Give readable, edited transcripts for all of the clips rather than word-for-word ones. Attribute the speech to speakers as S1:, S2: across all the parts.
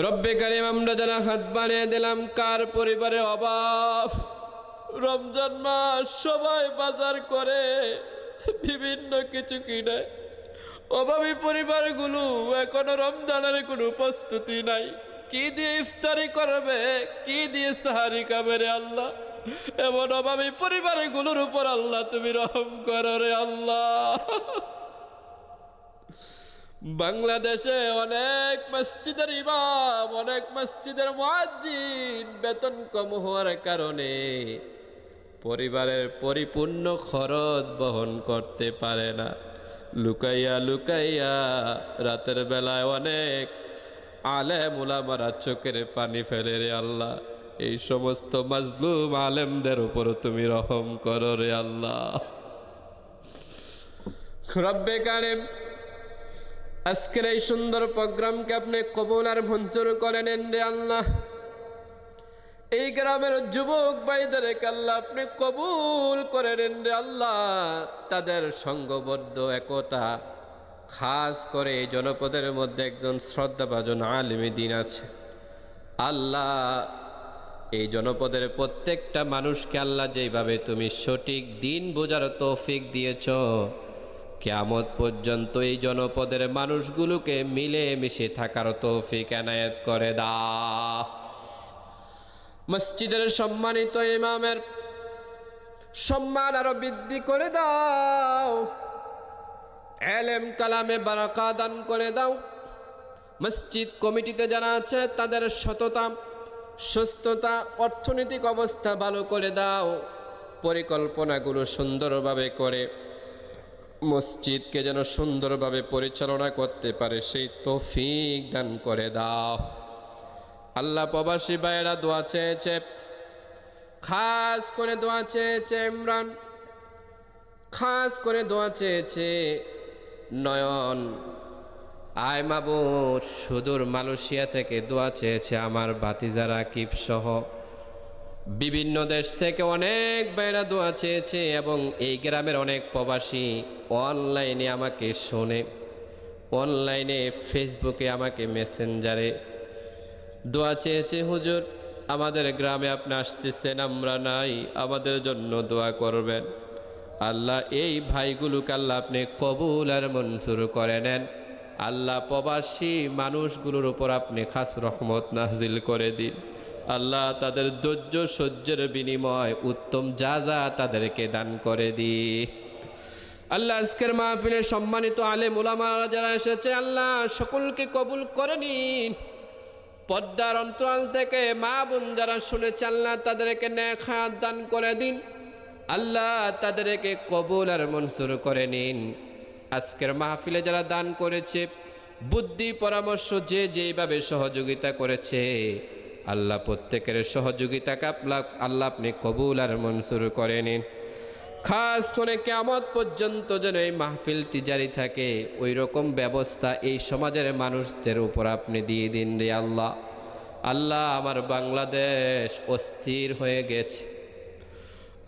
S1: রব্বে কারিম, আমরা যারা হাত বানিয়ে দিলাম, কার পরিবারে অভাব, রমজান মাস সবাই বাজার করে বিভিন্ন কিছু কিনে, অভাবী পরিবারগুলো এখনো রমজানের কোনো প্রস্তুতি নাই। কি দিয়ে ইফতারি করবে, কি দিয়ে সাহারি খাবে রে আল্লাহ? এমন অভাবী পরিবারগুলোর উপর আল্লাহ তুমি রহম করো রে আল্লাহ। বাংলাদেশে অনেক মসজিদের ইমাম, অনেক মসজিদের মুয়াজ্জিন বেতন কম হওয়ার কারণে পরিবারের পরিপূর্ণ খরচ বহন করতে পারে না। লুকাইয়া লুকাইয়া রাতের বেলায় অনেক আলেম উলামারা চোখের পানি ফেলে রে আল্লাহ। এই সমস্ত মাজলুম আলেমদের উপর তুমি রহম করো রে আল্লাহ। রব্বে কারিম, আজকের এই সুন্দর প্রোগ্রামকে আপনি কবুল আর মঞ্জুর করে নেন রে আল্লাহ। এই গ্রামের যুবক ভাইদেরকে আল্লাহ আপনি কবুল করে নেন রে আল্লাহ। তাদের সংঘবদ্ধ একতা, খাস করে এই জনপদের মধ্যে একজন শ্রদ্ধাভাজন আলেমে দিন আছে আল্লাহ। এই জনপদের প্রত্যেকটা মানুষকে আল্লাহ যেভাবে তুমি সঠিক দিন বোঝার তৌফিক দিয়েছ, কিয়ামত পর্যন্ত এই জনপদের মানুষগুলোকে মিলে মিশে থাকার তৌফিক এনায়েত করে দাও। মসজিদের সম্মানিত ইমামের সম্মান আরো বৃদ্ধি করে দাও। এলেম কালামে বারাকা দান করে দাও। মসজিদ কমিটিতে যারা আছে তাদের সততা, সুস্থতা, অর্থনৈতিক অবস্থা ভালো করে দাও। পরিকল্পনাগুলো সুন্দরভাবে করে মসজিদকে যেন সুন্দরভাবে পরিচালনা করতে পারে সেই তৌফিক দান করে দাও আল্লাহ। প্রবাসী ভাইয়েরা দোয়া চেয়েছে, খাস করে দোয়া চেয়েছে ইমরান, খাস করে দোয়া চেয়েছে নয়ন। আয় মাবুদ, সুদূর মালয়েশিয়া থেকে দোয়া চেয়েছে আমার ভাতিজারা কিপ সহ বিভিন্ন দেশ থেকে অনেক ভাইরা দোয়া চেয়েছে, এবং এই গ্রামের অনেক প্রবাসী অনলাইনে আমাকে শোনে, অনলাইনে ফেসবুকে আমাকে মেসেঞ্জারে দোয়া চেয়েছে, হুজুর আমাদের গ্রামে আপনি আসতেছেন, আমরা নাই, আমাদের জন্য দোয়া করবেন। আল্লাহ এই ভাইগুলোকে আল্লাহ আপনি কবুল আর মঞ্জুর করে নেন আল্লাহ। প্রবাসী মানুষগুলোর উপর আপনি খাস রহমত নাজিল করে দিন আল্লাহ। তাদের ধৈর্য সহ্যের বিনিময় উত্তম যা তাদেরকে দান করে দি আল্লাহ। আজকের মাহফিলে সম্মানিত আলেম উলামারা যারা এসেছে আল্লাহ, সকলকে কবুল করে নিন। পর্দার অন্তরাল থেকে মা বোন যারা শুনেছে আল্লাহ, তাদেরকে নেক হায়াত দান করে দিন আল্লাহ। তাদেরকে কবুল আর মঞ্জুর করে নিন। আজকের মাহফিলে যারা দান করেছে, বুদ্ধি পরামর্শ যে যেভাবে সহযোগিতা করেছে আল্লাহ, প্রত্যেকের সহযোগিতাকে আল্লাহ আপনি কবুল আর মঞ্জুর করে নিন। খাস করে কিয়ামত পর্যন্ত যেন এই মাহফিলটি জারি থাকে ওই রকম ব্যবস্থা এই সমাজের মানুষদের উপর আপনি দিয়ে দিন রে আল্লাহ। আল্লাহ, আমার বাংলাদেশ অস্থির হয়ে গেছে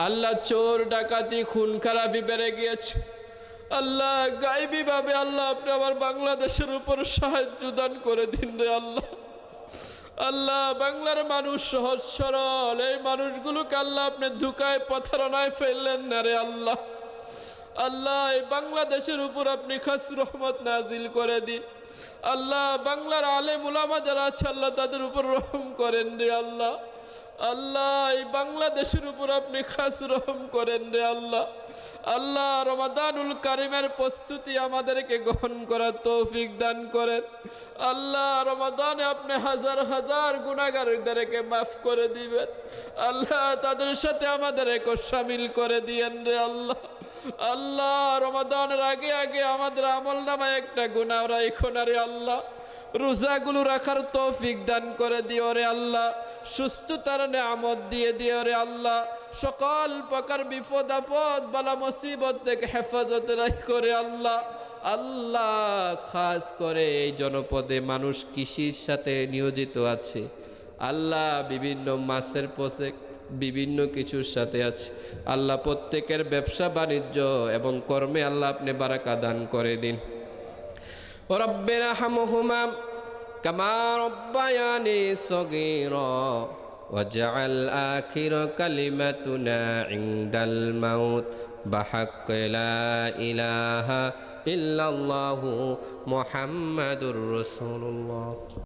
S1: আল্লাহ। চোর ডাকাতি খুন খারাপি বেড়ে গিয়েছে আল্লাহ। গায়েবী ভাবে আল্লাহ আপনি আমার বাংলাদেশের উপর সাহায্য দান করে দিন রে আল্লাহ। আল্লাহ, বাংলার মানুষ সহজ সরল, এই মানুষগুলোকে আল্লাহ আপনি ধোঁকায় প্রতারণায় ফেললেন না রে আল্লাহ। আল্লাহ, এই বাংলাদেশের উপর আপনি খাস রহমত নাজিল করে দিন আল্লাহ। বাংলার আলেম উলামা যারা আছে আল্লাহ, তাদের উপর রহম করেন রে আল্লাহ। আল্লাহ, এই বাংলাদেশের উপর আপনি খাস রহম করেন রে আল্লাহ। আল্লাহ, রমাদানুল কারিমের প্রস্তুতি আমাদেরকে গ্রহণ করার তৌফিক দান করেন আল্লাহ। রমাদানে আপনি হাজার হাজার গুনাহগারদেরকে মাফ করে দিবেন আল্লাহ। তাদের সাথে আমাদেরকে শামিল করে দিয়েন রে আল্লাহ। আল্লাহ, রমাদানের আগে আগে আমাদের আমল নামায় একটা গুনাহ রাখো না রে আল্লাহ। রোজাগুলো রাখার তৌফিক দান করে দিও রে আল্লাহ। সুস্থতার নেয়ামত দিয়ে দিও রে আল্লাহ। সকল প্রকার বিপদ আপদ বালা মুসিবত থেকে হেফাজতে রাখো রে আল্লাহ। আল্লাহ, খাস করে এই জনপদে মানুষ কৃষির সাথে নিয়োজিত আছে আল্লাহ। বিভিন্ন মাছের পোশাক বিভিন্ন কিছুর সাথে আছে আল্লাহ। প্রত্যেকের ব্যবসা বাণিজ্য এবং কর্মে আল্লাহ আপনি বারাকা দান করে দিন। রব্বিরহামহুমা كما ربياني صغيرا واجعل آخر كلمتنا عند الموت بحق لا إله إلا الله محمد رسول الله